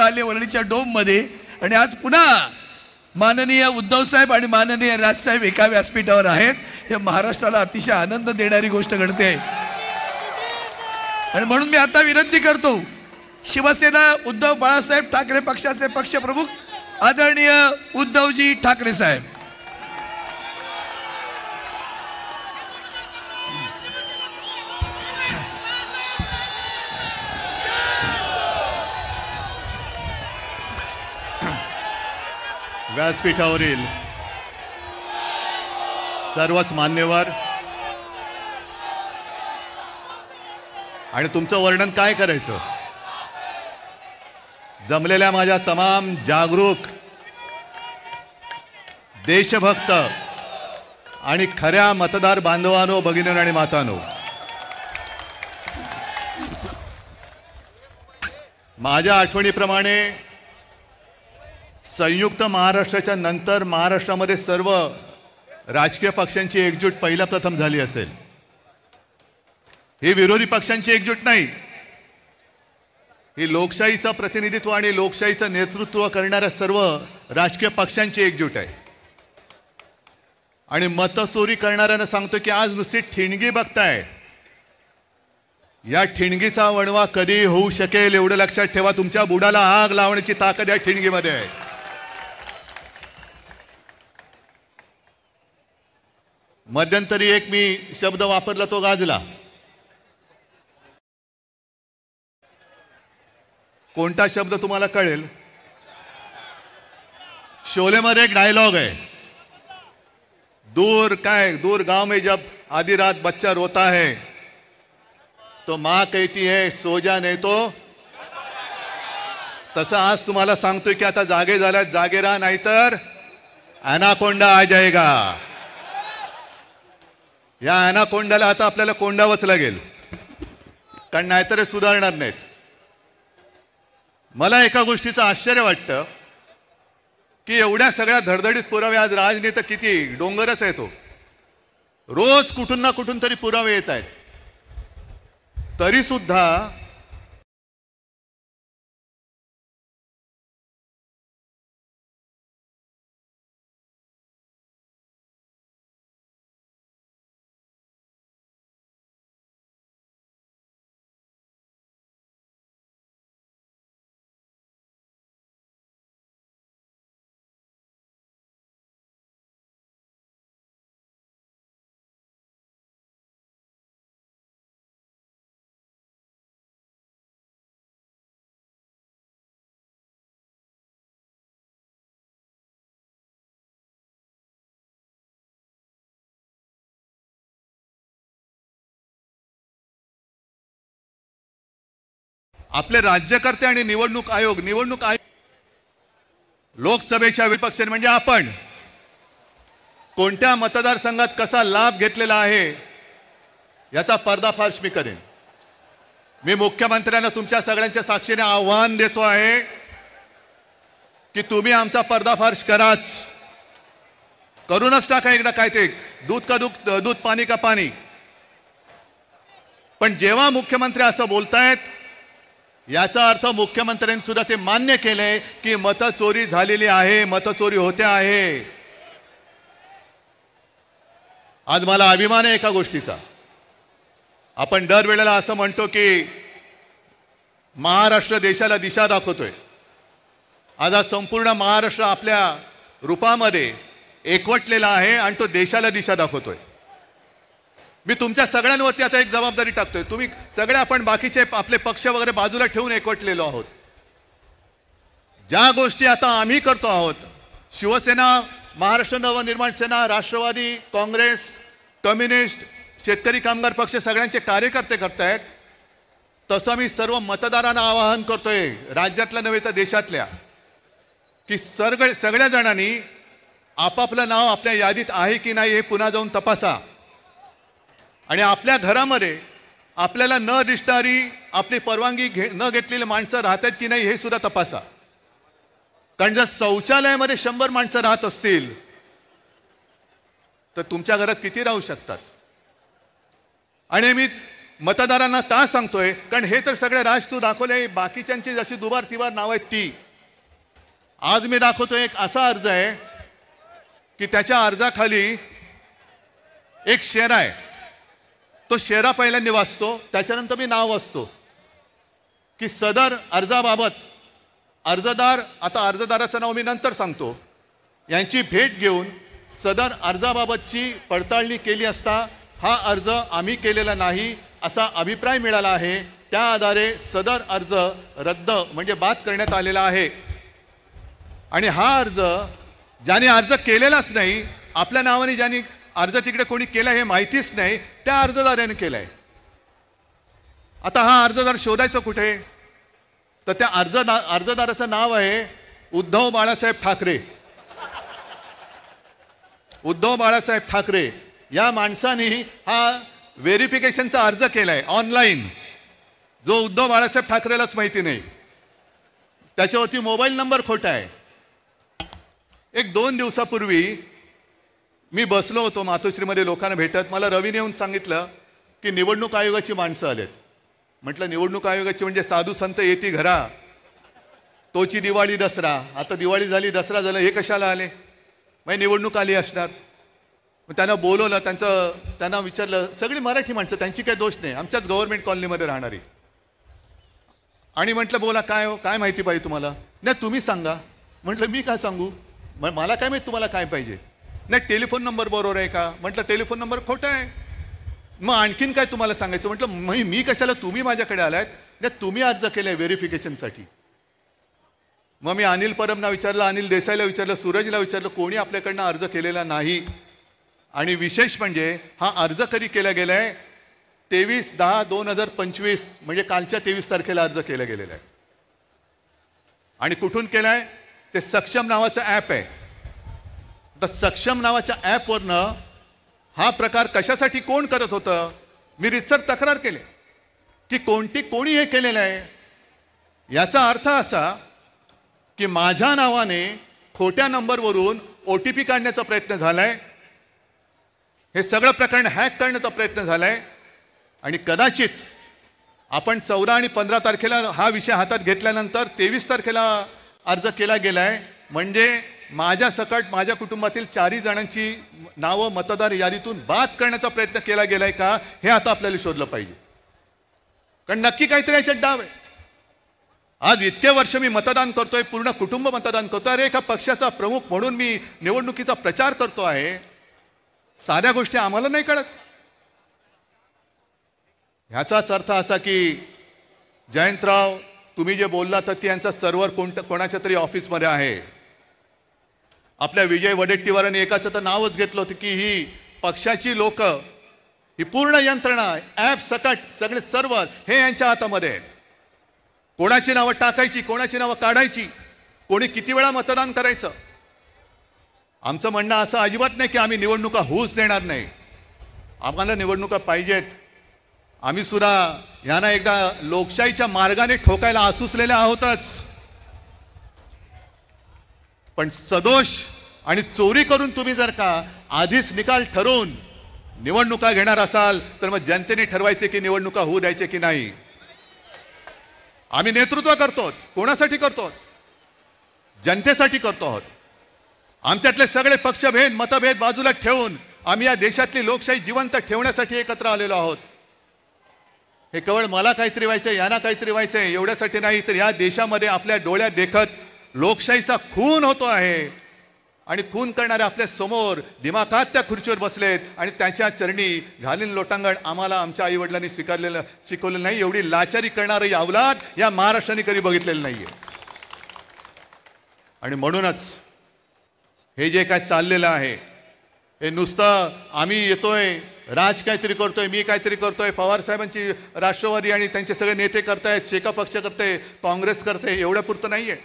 आले वरळीच्या डोममध्ये आणि आज पुन्हा माननीय उद्धव साहेब आणि माननीय राजसाहेब एका व्यासपीठावर आहेत. हे महाराष्ट्राला अतिशय आनंद देणारी गोष्ट घडते आणि म्हणून मी आता विनंती करतो शिवसेना उद्धव बाळासाहेब ठाकरे पक्षाचे पक्षप्रमुख आदरणीय उद्धवजी ठाकरे साहेब. व्यासपीठावरील सर्वच मान्यवर आणि तुमचं वर्णन काय करायचं, जमलेल्या माझ्या तमाम जागरूक देशभक्त आणि खऱ्या मतदार बांधवांनो, भगिनींनो आणि मातांनो, माझ्या आठवणीप्रमाणे संयुक्त महाराष्ट्राच्या नंतर महाराष्ट्रामध्ये सर्व राजकीय पक्षांची एकजूट पहिला प्रथम झाली असेल. ही विरोधी पक्षांची एकजूट नाही, ही लोकशाहीचं प्रतिनिधित्व आणि लोकशाहीचं नेतृत्व करणाऱ्या सर्व राजकीय पक्षांची एकजूट आहे. आणि मतचोरी करणाऱ्यांना सांगतो की आज नुसती ठिणगी बघताय, या ठिणगीचा वणवा कधी होऊ शकेल एवढं लक्षात ठेवा. तुमच्या बुडाला आग लावण्याची ताकद या ठिणगीमध्ये आहे. मध्यंतरी एक मी शब्द वापरला तो गाजला. कोणता शब्द तुम्हाला कळेल? शोलेमध्ये एक डायलॉग आहे, दूर गांव में जब आधी रात बच्चा रोता है तो माँ कहती है सो जा नहीं तो. तसं आज तुम्हाला सांगतोय की आता जागे झाल्यात, जागे राहा, नाहीतर ॲनाकोंडा आ जाएगा. या ॲनाकोंडाला आता आपल्याला कोंडावंच लागेल, कारण नाहीतर सुधारणार नाहीत. मला एका गोष्टीचं आश्चर्य वाटतं की एवढ्या सगळ्या धडधडीत पुरावे, आज राजनेता किती डोंगरच आहे तो, रोज कुठून ना कुठून तरी पुरावे येत आहेत, तरी सुद्धा आपले राज्यकर्ते आणि निवडणूक आयोग लोकसभेच्या विपक्षाने म्हणजे आपण कोणत्या मतदारसंघात कसा लाभ घेतलेला आहे याचा पर्दाफाश मी करेन. मी मुख्यमंत्र्यांना तुमच्या सगळ्यांच्या साक्षीने आव्हान देतो आहे की तुम्ही आमचा पर्दाफाश कराच, करूनच टाका एकदा. काय ते दूध का दूध, पाणी का पाणी. पण जेव्हा मुख्यमंत्री असं बोलतायत याचा अर्थ मुख्यमंत्र्यांनी सुद्धा ते मान्य केलंय की मतचोरी झालेली आहे, मतचोरी होते आहे. आज मला अभिमान आहे एका गोष्टीचा. आपण दरवेळेला असं म्हणतो की महाराष्ट्र देशाला दिशा दाखवतोय. आज संपूर्ण महाराष्ट्र आपल्या रूपामध्ये एकवटलेला आहे आणि तो देशाला दिशा दाखवतोय. मी तुमच्या सगळ्यांवरती आता एक जबाबदारी टाकतोय. तुम्ही सगळे आपण बाकीचे आपले पक्ष वगैरे बाजूला ठेवून एकवटलेलो आहोत. ज्या गोष्टी आता आम्ही करतो आहोत, शिवसेना, महाराष्ट्र नवनिर्माण सेना, राष्ट्रवादी काँग्रेस, कम्युनिस्ट, शेतकरी कामगार पक्ष सगळ्यांचे कार्यकर्ते करतायत, तसं मी सर्व मतदारांना आवाहन करतोय, राज्यातल्या नव्हे तर देशातल्या, की सगळ्या जणांनी आपापलं नाव आपल्या यादीत आहे की नाही हे पुन्हा जाऊन तपासा. आणि आपल्या घरामध्ये आपल्याला न दिसणारी, आपली परवानगी न घेतलेली माणसं राहतात की नाही हे सुद्धा तपासा. कारण जर शौचालयामध्ये 100 माणसं राहत असतील तर तुमच्या घरात किती राहू शकतात. आणि मी मतदारांना का सांगतोय, कारण हे तर सगळे राज तू दाखवले, बाकीच्यांची जशी दुबार तिबार नाव आहेत ती. आज मी दाखवतोय एक असा अर्ज आहे की त्याच्या अर्जाखाली एक शेरा आहे. तो शेरा पहिल्यांदा वाचतो, त्याच्यानंतर मी नाव वाचतो की सदर अर्जाबाबत अर्जदार, आता अर्जदाराचं नाव मी नंतर सांगतो, यांची भेट घेऊन सदर अर्जाबाबतची पडताळणी केली असता हा अर्ज आम्ही केलेला नाही असा अभिप्राय मिळाला आहे. त्या आधारे सदर अर्ज रद्द म्हणजे बाद करण्यात आलेला आहे. आणि हा अर्ज ज्याने अर्ज केलेलाच नाही, आपल्या नावाने ज्याने अर्ज तिकडे कोणी केला हे माहितीच नाही, त्या अर्जदाराने केलाय. आता हा अर्जदार शोधायचा कुठे, तर त्या अर्जदाराचं नाव आहे उद्धव बाळासाहेब ठाकरे. उद्धव बाळासाहेब ठाकरे या माणसाने हा व्हेरिफिकेशनचा अर्ज केलाय ऑनलाईन, जो उद्धव बाळासाहेब ठाकरेलाच माहिती नाही. त्याच्यावरती मोबाईल नंबर खोटा आहे. एक 2 दिवसापूर्वी मी बसलो होतो मातोश्रीमध्ये लोकांना भेटत. मला रवीने येऊन सांगितलं की निवडणूक आयोगाची माणसं आलेत. म्हटलं निवडणूक आयोगाची म्हणजे साधू संत येती घरा, तोची दिवाळी दसरा. आता दिवाळी झाली, दसरा झाला, हे कशाला आले? मग निवडणूक आली असणार. मग त्यांना बोलवलं, त्यांना विचारलं. सगळी मराठी माणसं, त्यांची काही दोष नाही, आमच्याच गव्हर्नमेंट कॉलनीमध्ये राहणारी. आणि म्हटलं बोला, काय हो, काय माहिती पाहिजे तुम्हाला? नाही तुम्ही सांगा. म्हटलं मी काय सांगू, मला काय माहिती तुम्हाला काय पाहिजे? नाही टेलिफोन नंबर बरोबर आहे का? म्हटलं टेलिफोन नंबर खोटा आहे. मग आणखीन काय तुम्हाला सांगायचं? म्हटलं मी कशाला, तुम्ही माझ्याकडे आलात, नाही तुम्ही अर्ज केलाय व्हेरिफिकेशनसाठी. मग मी अनिल परबना विचारलं, अनिल देसाईला विचारलं, सूरजला विचारलं, कोणी आपल्याकडनं अर्ज केलेला नाही. आणि विशेष म्हणजे हा अर्ज कधी केला गेलाय? 23/10/2025 म्हणजे कालच्या 23 तारखेला अर्ज केला गेलेला आहे. आणि कुठून केलाय? ते सक्षम नावाचं ॲप आहे. तर सक्षम नावाच्या ॲपवरनं हा प्रकार कशासाठी कोण करत होतं? मी रितसर तक्रार केली की कोणी हे केलेलं आहे. याचा अर्थ असा की माझ्या नावाने खोट्या नंबरवरून OTP काढण्याचा प्रयत्न झालाय. हे सगळं प्रकरण हॅक करण्याचा प्रयत्न झालाय. आणि कदाचित आपण 14 आणि 15 तारखेला हा विषय हातात घेतल्यानंतर 23 तारखेला अर्ज केला गेलाय. म्हणजे माझ्या सकट माझ्या कुटुंबातील 4 जणांची नावं मतदार यादीतून बाद करण्याचा प्रयत्न केला गेलाय का, हे आता आपल्याला शोधलं पाहिजे. कारण नक्की काहीतरी याच्यात डाव आहे. आज इतके वर्ष मी मतदान करतोय, पूर्ण कुटुंब मतदान करतोय. अरे एका पक्षाचा प्रमुख म्हणून मी निवडणुकीचा प्रचार करतो आहे. साऱ्या गोष्टी आम्हाला नाही कळत. ह्याचाच अर्थ असा की जयंतराव, तुम्ही जे बोलला तर यांचा सर्व्हर कोणाच्या तरी ऑफिसमध्ये आहे. आपल्या विजय वडेट्टीवारांनी एकाचं तर नावच घेतलं होतं की ही पक्षाची लोक, ही पूर्ण यंत्रणा, ॲप सकट सगळे सर्व्हर हे यांच्या हातामध्ये आहेत. कोणाची नावं टाकायची, कोणाची नावं काढायची, कोणी किती वेळा मतदान करायचं. आमचं म्हणणं असं अजिबात नाही की आम्ही निवडणुका होऊच देणार नाही. आम्हाला निवडणुका पाहिजेत. आम्ही सुद्धा यांना एकदा लोकशाहीच्या मार्गाने ठोकायला आसुसलेले आहोतच. पण सदोष आणि चोरी करून तुम्ही जर का आधीच निकाल ठरवून निवडणुका घेणार असाल तर मग जनतेने ठरवायचे की निवडणुका होऊ द्यायचे की नाही. आम्ही नेतृत्व करतो. कोणासाठी करतो? जनतेसाठी करतो आहोत. आमच्यातले सगळे पक्षभेद मतभेद बाजूला ठेवून आम्ही या देशातली लोकशाही जिवंत ठेवण्यासाठी एकत्र आलेलो आहोत. हे केवळ मला काहीतरी व्हायचंय, यांना काहीतरी व्हायचंय एवढ्यासाठी नाही, तर या देशामध्ये आपल्या डोळ्यात देखत लोकशाहीचा खून होतो आहे. आणि खून करणारे आपल्या समोर दिमाखात त्या खुर्चीवर बसलेत आणि त्यांच्या चरणी घालीन लोटांगण आम्हाला आमच्या आई वडिलांनी शिकवलेलं नाही. एवढी लाचारी करणारी अवलाद या महाराष्ट्राने कधी बघितलेलं नाहीये. आणि म्हणूनच हे जे काय चाललेलं आहे हे नुसतं आम्ही येतोय, राज काहीतरी करतोय, मी काहीतरी करतोय, पवार साहेबांची राष्ट्रवादी आणि त्यांचे सगळे नेते करतायत, शेका पक्ष करते, काँग्रेस करते, एवढ्या पुरतं नाहीये.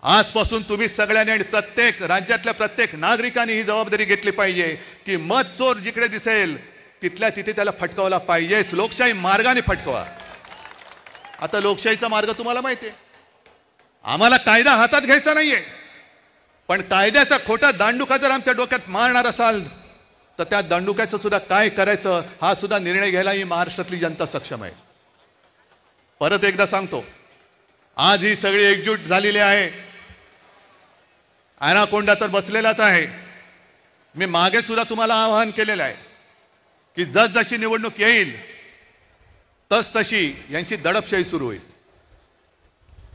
आजपासून तुम्ही सगळ्यांनी आणि प्रत्येक राज्यातल्या प्रत्येक नागरिकांनी ही जबाबदारी घेतली पाहिजे की मत चोर जिकडे दिसेल तिथल्या तिथे त्याला फटकावला पाहिजेच. लोकशाही मार्गाने फटकवा. आता लोकशाहीचा मार्ग तुम्हाला माहिती आहे. आम्हाला कायदा हातात घ्यायचा नाहीये, पण कायद्याचा खोटा दांडुका जर आमच्या डोक्यात मारणार असाल तर त्या दंडुक्याचं सुद्धा काय करायचं हा सुद्धा निर्णय घ्यायला ही महाराष्ट्रातली जनता सक्षम आहे. परत एकदा सांगतो, आज ही सगळी एकजूट झालेली आहे. ॲनाकोंडा तर बसलेलाच आहे. मी मागे सुद्धा तुम्हाला आवाहन केलेलं आहे की जसजशी निवडणूक येईल तस तशी यांची दडपशाही सुरू होईल.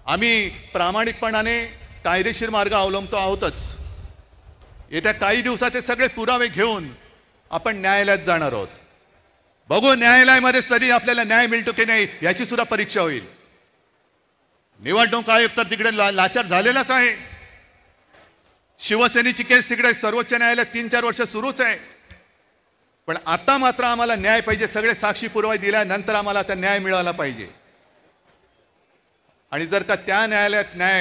आम्ही प्रामाणिकपणाने कायदेशीर मार्ग अवलंबतो आहोतच. येत्या काही दिवसात हे सगळे पुरावे घेऊन आपण न्यायालयात जाणार आहोत. बघू न्यायालयामध्ये तरी आपल्याला न्याय मिळतो की नाही याची सुद्धा परीक्षा होईल. निवडणूक आयोग तर तिकडे लाचार झालेलाच आहे. शिवसेनेची केस तिकडे सर्वोच्च न्यायालयात 3-4 वर्ष सुरूच आहे. पण आता मात्र आम्हाला न्याय पाहिजे. सगळे साक्षी पुरावे दिल्यानंतर आम्हाला आता न्याय मिळाला पाहिजे. आणि जर का त्या न्यायालयात न्याय